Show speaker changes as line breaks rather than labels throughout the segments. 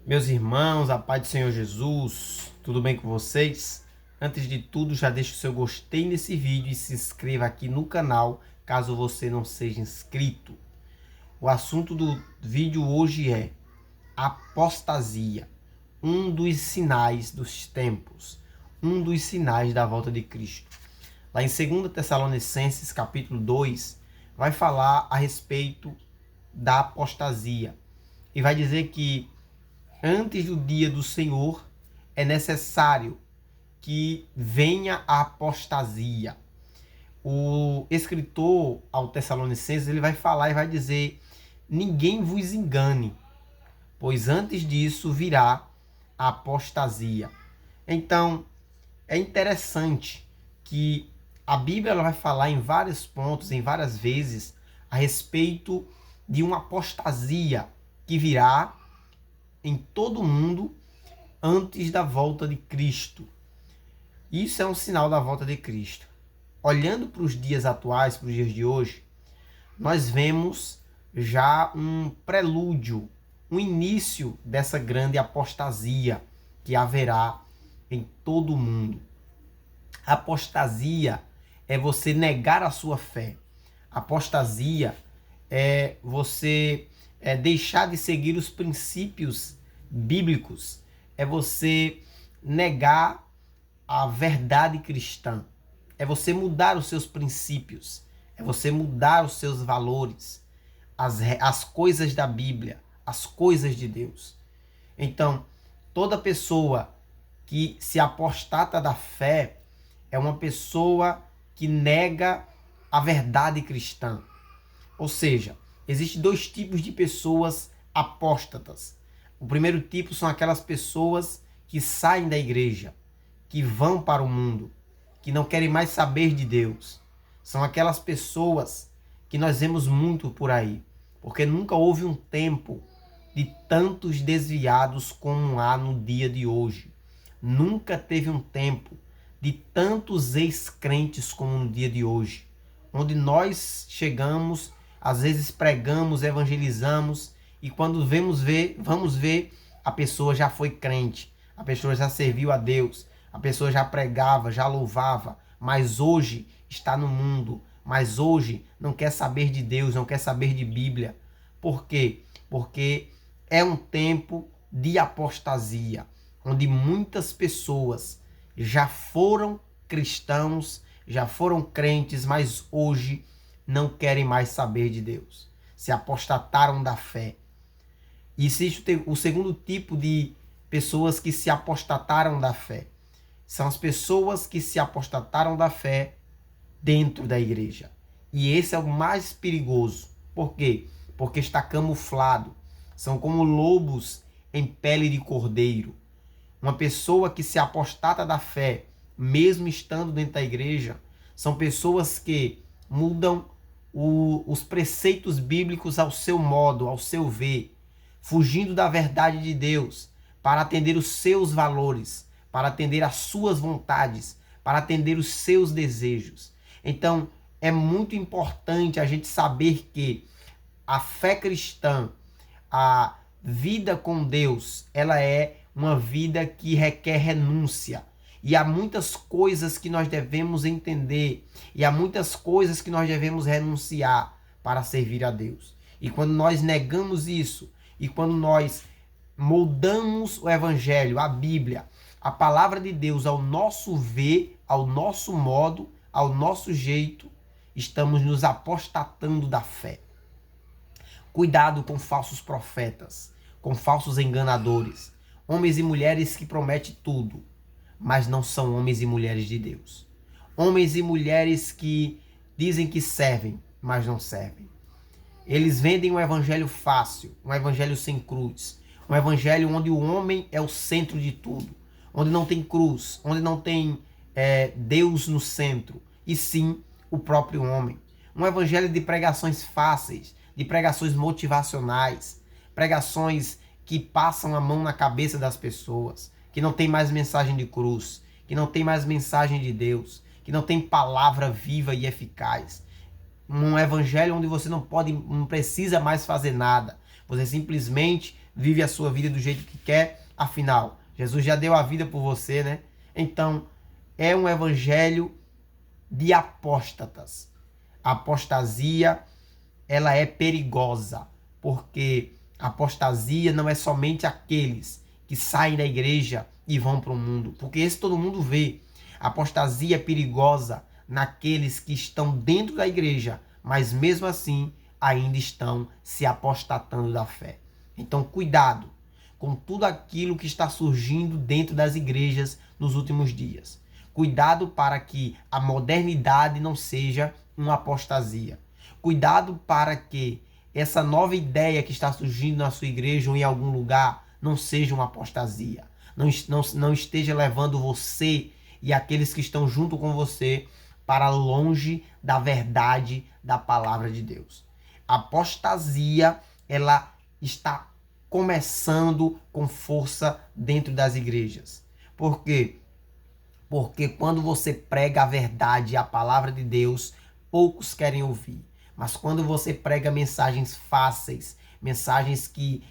Meus irmãos, a paz do Senhor Jesus, tudo bem com vocês? Antes de tudo, já deixa o seu gostei nesse vídeo e se inscreva aqui no canal, caso você não seja inscrito. O assunto do vídeo hoje é apostasia, um dos sinais dos tempos, um dos sinais da volta de Cristo. Lá em 2 Tessalonicenses, capítulo 2, vai falar a respeito da apostasia e vai dizer que antes do dia do Senhor, é necessário que venha a apostasia. O escritor ao Tessalonicenses, ele vai falar e vai dizer: ninguém vos engane, pois antes disso virá a apostasia. Então, é interessante que a Bíblia ela vai falar em vários pontos, em várias vezes, a respeito de uma apostasia que virá em todo o mundo antes da volta de Cristo. Isso é um sinal da volta de Cristo. Olhando para os dias atuais, para os dias de hoje, nós vemos já um prelúdio, um início dessa grande apostasia que haverá em todo o mundo. Apostasia é você negar a sua fé. Apostasia é você deixar de seguir os princípios bíblicos, é você negar a verdade cristã, é você mudar os seus princípios, é você mudar os seus valores, as coisas da Bíblia, as coisas de Deus. Então, toda pessoa que se apostata da fé é uma pessoa que nega a verdade cristã. Ou seja, existem dois tipos de pessoas apóstatas. O primeiro tipo são aquelas pessoas que saem da igreja, que vão para o mundo, que não querem mais saber de Deus. São aquelas pessoas que nós vemos muito por aí, porque nunca houve um tempo de tantos desviados como há no dia de hoje. Nunca teve um tempo de tantos ex-crentes como no dia de hoje, onde nós chegamos, às vezes pregamos, evangelizamos, e quando vamos ver, a pessoa já foi crente, a pessoa já serviu a Deus, a pessoa já pregava, já louvava, mas hoje está no mundo, mas hoje não quer saber de Deus, não quer saber de Bíblia. Por quê? Porque é um tempo de apostasia, onde muitas pessoas já foram cristãos, já foram crentes, mas hoje não querem mais saber de Deus. Se apostataram da fé. E existe o segundo tipo de pessoas que se apostataram da fé. São as pessoas que se apostataram da fé dentro da igreja. E esse é o mais perigoso. Por quê? Porque está camuflado. São como lobos em pele de cordeiro. Uma pessoa que se apostata da fé, mesmo estando dentro da igreja, são pessoas que mudam os preceitos bíblicos ao seu modo, ao seu ver, fugindo da verdade de Deus, para atender os seus valores, para atender as suas vontades, para atender os seus desejos. Então, é muito importante a gente saber que a fé cristã, a vida com Deus, ela é uma vida que requer renúncia. E há muitas coisas que nós devemos entender, e há muitas coisas que nós devemos renunciar para servir a Deus. E quando nós negamos isso, e quando nós moldamos o Evangelho, a Bíblia, a palavra de Deus ao nosso ver, ao nosso modo, ao nosso jeito, estamos nos apostatando da fé. Cuidado com falsos profetas, com falsos enganadores, homens e mulheres que prometem tudo, mas não são homens e mulheres de Deus. Homens e mulheres que dizem que servem, mas não servem. Eles vendem um evangelho fácil, um evangelho sem cruz, um evangelho onde o homem é o centro de tudo, onde não tem cruz, onde não tem Deus no centro, e sim o próprio homem. Um evangelho de pregações fáceis, de pregações motivacionais, pregações que passam a mão na cabeça das pessoas, que não tem mais mensagem de cruz, que não tem mais mensagem de Deus, que não tem palavra viva e eficaz. Um evangelho onde você não precisa mais fazer nada. Você simplesmente vive a sua vida do jeito que quer. Afinal, Jesus já deu a vida por você, né? Então, é um evangelho de apóstatas. A apostasia, ela é perigosa, porque a apostasia não é somente aqueles que saem da igreja e vão para o mundo, porque esse todo mundo vê. A apostasia é perigosa naqueles que estão dentro da igreja, mas mesmo assim ainda estão se apostatando da fé. Então, cuidado com tudo aquilo que está surgindo dentro das igrejas nos últimos dias. Cuidado para que a modernidade não seja uma apostasia. Cuidado para que essa nova ideia que está surgindo na sua igreja ou em algum lugar não seja uma apostasia. Não esteja levando você e aqueles que estão junto com você para longe da verdade da palavra de Deus. A apostasia, ela está começando com força dentro das igrejas. Por quê? Porque quando você prega a verdade e a palavra de Deus, poucos querem ouvir. Mas quando você prega mensagens fáceis, mensagens que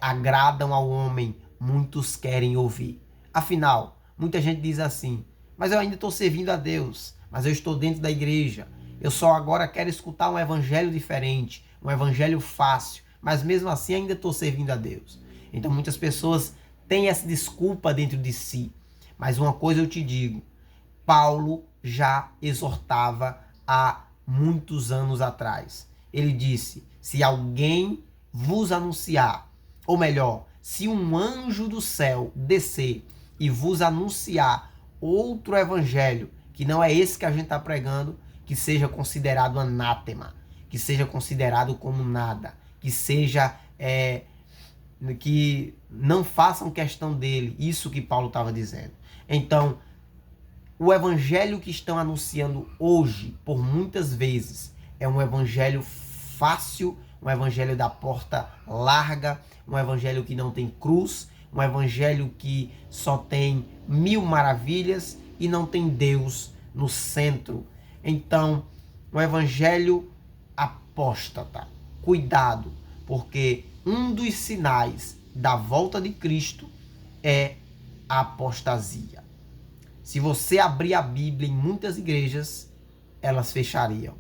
agradam ao homem, muitos querem ouvir. Afinal, muita gente diz assim, mas eu ainda estou servindo a Deus, mas eu estou dentro da igreja. Eu só agora quero escutar um evangelho diferente, um evangelho fácil, mas mesmo assim ainda estou servindo a Deus. Então muitas pessoas têm essa desculpa dentro de si. Mas uma coisa eu te digo, Paulo já exortava há muitos anos atrás. Ele disse, se alguém vos anunciar, ou melhor, se um anjo do céu descer e vos anunciar outro evangelho, que não é esse que a gente está pregando, que seja considerado anátema, que seja considerado como nada, que seja... que não façam questão dele, isso que Paulo estava dizendo. Então, o evangelho que estão anunciando hoje, por muitas vezes, é um evangelho fácil, um evangelho da porta larga, um evangelho que não tem cruz, um evangelho que só tem mil maravilhas e não tem Deus no centro. Então, um evangelho apóstata. Cuidado, porque um dos sinais da volta de Cristo é a apostasia. Se você abrir a Bíblia em muitas igrejas, elas fechariam.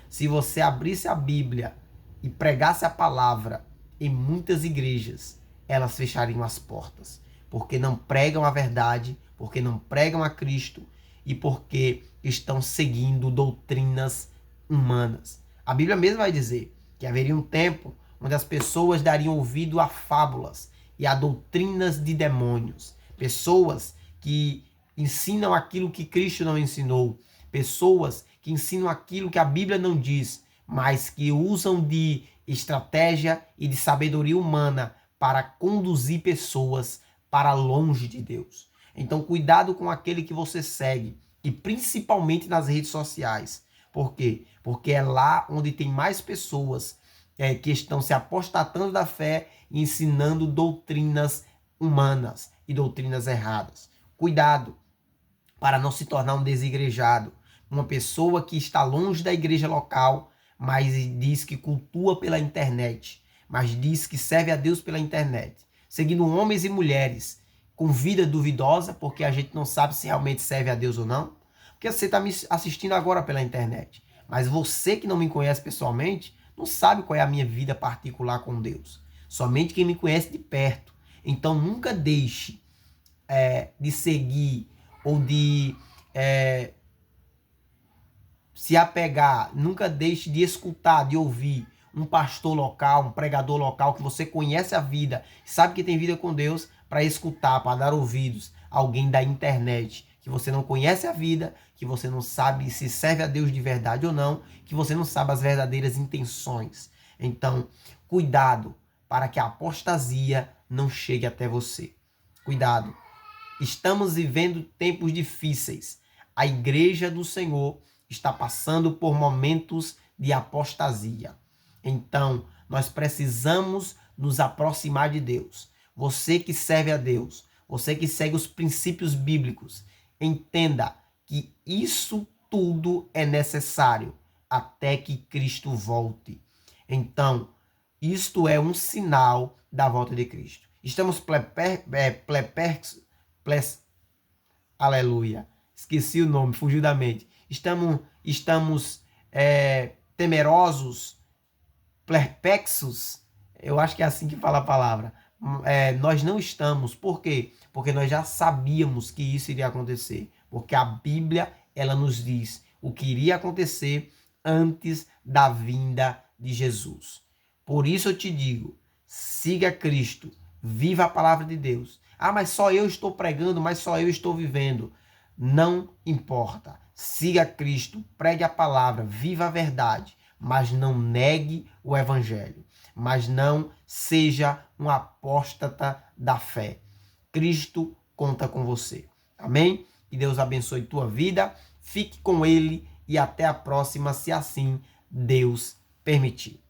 Se você abrisse a Bíblia e pregasse a palavra em muitas igrejas, elas fechariam as portas. Porque não pregam a verdade, porque não pregam a Cristo e porque estão seguindo doutrinas humanas. A Bíblia mesmo vai dizer que haveria um tempo onde as pessoas dariam ouvido a fábulas e a doutrinas de demônios. Pessoas que ensinam aquilo que Cristo não ensinou. Pessoas que ensinam aquilo que a Bíblia não diz, mas que usam de estratégia e de sabedoria humana para conduzir pessoas para longe de Deus. Então, cuidado com aquele que você segue, e principalmente nas redes sociais. Por quê? Porque é lá onde tem mais pessoas que estão se apostatando da fé e ensinando doutrinas humanas e doutrinas erradas. Cuidado para não se tornar um desigrejado, uma pessoa que está longe da igreja local, mas diz que cultua pela internet, mas diz que serve a Deus pela internet, seguindo homens e mulheres com vida duvidosa, porque a gente não sabe se realmente serve a Deus ou não, porque você está me assistindo agora pela internet, mas você que não me conhece pessoalmente, não sabe qual é a minha vida particular com Deus. Somente quem me conhece de perto. Então nunca deixe de seguir ou de se apegar, nunca deixe de escutar, de ouvir um pastor local, um pregador local que você conhece a vida, sabe que tem vida com Deus, para escutar, para dar ouvidos a alguém da internet, que você não conhece a vida, que você não sabe se serve a Deus de verdade ou não, que você não sabe as verdadeiras intenções. Então, cuidado para que a apostasia não chegue até você. Cuidado. Estamos vivendo tempos difíceis. A igreja do Senhor está passando por momentos de apostasia. Então, nós precisamos nos aproximar de Deus. Você que serve a Deus, você que segue os princípios bíblicos, entenda que isso tudo é necessário até que Cristo volte. Então, Isto é um sinal da volta de Cristo. Estamos aleluia. Esqueci o nome, fugiu da mente. Estamos temerosos, perplexos. Eu acho que é assim que fala a palavra. Nós não estamos. Por quê? Porque nós já sabíamos que isso iria acontecer. Porque a Bíblia, ela nos diz o que iria acontecer antes da vinda de Jesus. Por isso eu te digo, siga Cristo, viva a palavra de Deus. Ah, mas só eu estou pregando, mas só eu estou vivendo. Não importa. Siga Cristo, pregue a palavra, viva a verdade, mas não negue o evangelho. Mas não seja um apóstata da fé. Cristo conta com você. Amém? Que Deus abençoe tua vida. Fique com Ele e até a próxima, se assim Deus permitir.